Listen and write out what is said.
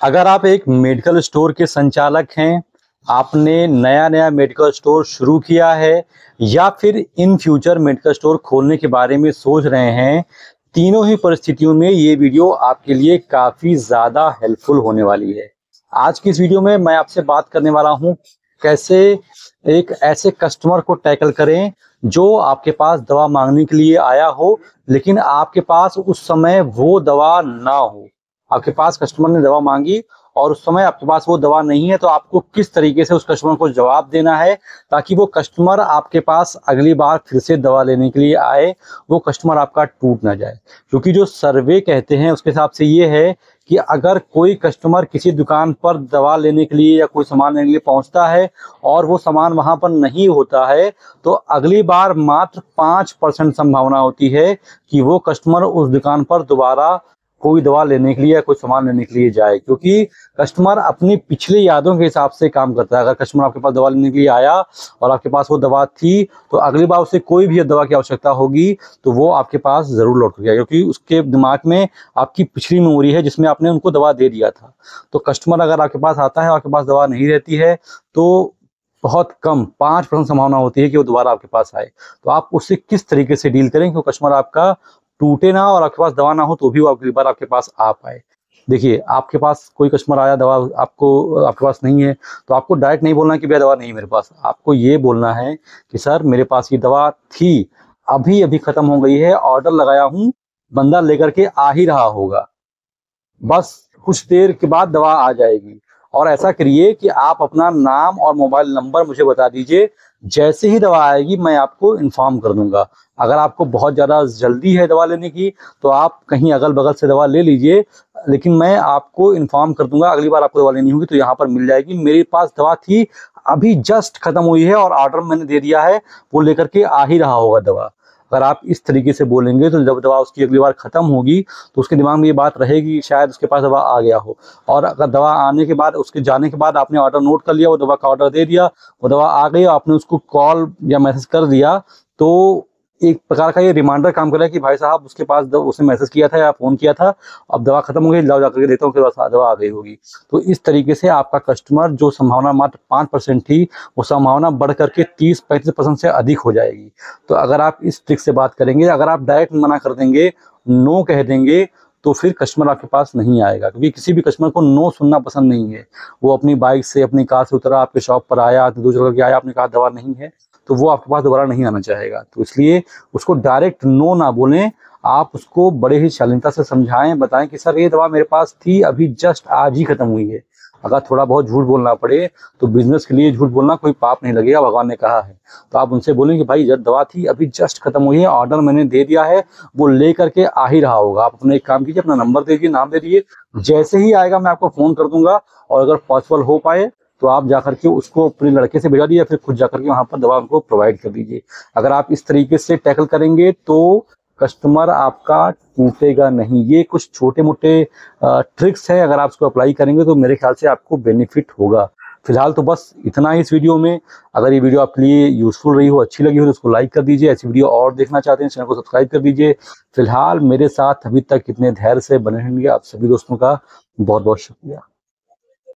अगर आप एक मेडिकल स्टोर के संचालक हैं, आपने नया मेडिकल स्टोर शुरू किया है या फिर इन फ्यूचर मेडिकल स्टोर खोलने के बारे में सोच रहे हैं, तीनों ही परिस्थितियों में ये वीडियो आपके लिए काफ़ी ज़्यादा हेल्पफुल होने वाली है। आज की इस वीडियो में मैं आपसे बात करने वाला हूँ कैसे एक ऐसे कस्टमर को टैकल करें जो आपके पास दवा मांगने के लिए आया हो, लेकिन आपके पास उस समय वो दवा ना हो। आपके पास कस्टमर ने दवा मांगी और उस समय आपके पास वो दवा नहीं है, तो आपको किस तरीके से उस कस्टमर को जवाब देना है ताकि वो कस्टमर आपके पास अगली बार फिर से दवा लेने के लिए आए, वो कस्टमर आपका टूट ना जाए। क्योंकि जो सर्वे कहते हैं उसके हिसाब से ये है कि अगर कोई कस्टमर किसी दुकान पर दवा लेने के लिए या कोई सामान लेने के लिए पहुंचता है और वो सामान वहां पर नहीं होता है, तो अगली बार मात्र 5% संभावना होती है कि वो कस्टमर उस दुकान पर दोबारा कोई दवा लेने के लिए या कोई सामान लेने के लिए जाए। क्योंकि कस्टमर अपनी पिछली यादों के हिसाब से काम करता है। अगर कस्टमर आपके पास दवा लेने के लिए आया और आपके पास वो दवा थी, तो अगली बार उसे कोई भी दवा की आवश्यकता होगी तो वो आपके पास जरूर लौट कर आएगा, क्योंकि उसके दिमाग में आपकी पिछली मेमोरी है जिसमें आपने उनको दवा दे दिया था। तो कस्टमर अगर आपके पास आता है और आपके पास दवा नहीं रहती है, तो बहुत कम 5% संभावना होती है कि वो दोबारा आपके पास आए। तो आप उससे किस तरीके से डील करें कि वो कस्टमर आपका टूटे ना और आपके पास दवा ना हो तो भी वो अगली बार आपके पास आ पाए। देखिए, आपके पास कोई कस्टमर आया, दवा आपके पास नहीं है, तो आपको डायरेक्ट नहीं बोलना कि भैया दवा नहीं है मेरे पास। आपको ये बोलना है कि सर मेरे पास ये दवा थी, अभी अभी खत्म हो गई है, ऑर्डर लगाया हूँ, बंदा लेकर के आ ही रहा होगा, बस कुछ देर के बाद दवा आ जाएगी। और ऐसा करिए कि आप अपना नाम और मोबाइल नंबर मुझे बता दीजिए, जैसे ही दवा आएगी मैं आपको इन्फॉर्म कर दूंगा। अगर आपको बहुत ज़्यादा जल्दी है दवा लेने की तो आप कहीं अगल बगल से दवा ले लीजिए, लेकिन मैं आपको इन्फॉर्म कर दूंगा अगली बार आपको दवा लेनी होगी तो यहाँ पर मिल जाएगी। मेरे पास दवा थी, अभी जस्ट खत्म हुई है और ऑर्डर मैंने दे दिया है, वो लेकर के आ ही रहा होगा दवा। अगर आप इस तरीके से बोलेंगे तो जब दवा उसकी अगली बार खत्म होगी तो उसके दिमाग में ये बात रहेगी शायद उसके पास दवा आ गया हो। और अगर दवा आने के बाद, उसके जाने के बाद आपने ऑर्डर नोट कर लिया, वो दवा का ऑर्डर दे दिया, वो दवा आ गई, आपने उसको कॉल या मैसेज कर दिया, तो एक प्रकार का ये रिमाइंडर काम कर रहा है कि भाई साहब उसके पास उसने मैसेज किया था या फोन किया था, अब दवा खत्म हो गई, लाओ जाकर के देता हूँ, फिर दवा आ गई होगी। तो इस तरीके से आपका कस्टमर, जो संभावना मात्र 5% थी, वो संभावना बढ़ करके 30-35% से अधिक हो जाएगी। तो अगर आप इस ट्रिक से बात करेंगे, अगर आप डायरेक्ट मना कर देंगे, नो कह देंगे, तो फिर कस्टमर आपके पास नहीं आएगा। क्योंकि किसी भी कस्टमर को नो सुनना पसंद नहीं है। वो अपनी बाइक से, अपनी कार से उतरा, आपके शॉप पर आया, दूर चल करके आया, आपने कहा दवा नहीं है, तो वो आपके पास दोबारा नहीं आना चाहेगा। तो इसलिए उसको डायरेक्ट नो ना बोलें, आप उसको बड़े ही शालीनता से समझाएं, बताएं कि सर ये दवा मेरे पास थी, अभी जस्ट आज ही खत्म हुई है। अगर थोड़ा बहुत झूठ बोलना पड़े तो बिजनेस के लिए झूठ बोलना कोई पाप नहीं लगेगा, भगवान ने कहा है। तो आप उनसे बोलें कि भाई जब दवा थी, अभी जस्ट खत्म हुई है, ऑर्डर मैंने दे दिया है, वो ले करके आ ही रहा होगा। आप अपना एक काम कीजिए, अपना नंबर दे दीजिए, नाम दे दीजिए, जैसे ही आएगा मैं आपको फोन कर दूंगा। और अगर पॉसिबल हो पाए तो आप जाकर के उसको अपने लड़के से भेजा दीजिए या फिर खुद जाकर के वहां पर दवा उनको प्रोवाइड कर दीजिए। अगर आप इस तरीके से टैकल करेंगे तो कस्टमर आपका टूटेगा नहीं। ये कुछ छोटे मोटे ट्रिक्स हैं, अगर आप इसको अप्लाई करेंगे तो मेरे ख्याल से आपको बेनिफिट होगा। फिलहाल तो बस इतना ही इस वीडियो में। अगर ये वीडियो आपके लिए यूजफुल रही हो, अच्छी लगी हो, तो उसको लाइक कर दीजिए। ऐसी वीडियो और देखना चाहते हैं, चैनल को सब्सक्राइब कर दीजिए। फिलहाल मेरे साथ अभी तक इतने धैर्य से बने रहेंगे आप सभी दोस्तों का बहुत बहुत शुक्रिया।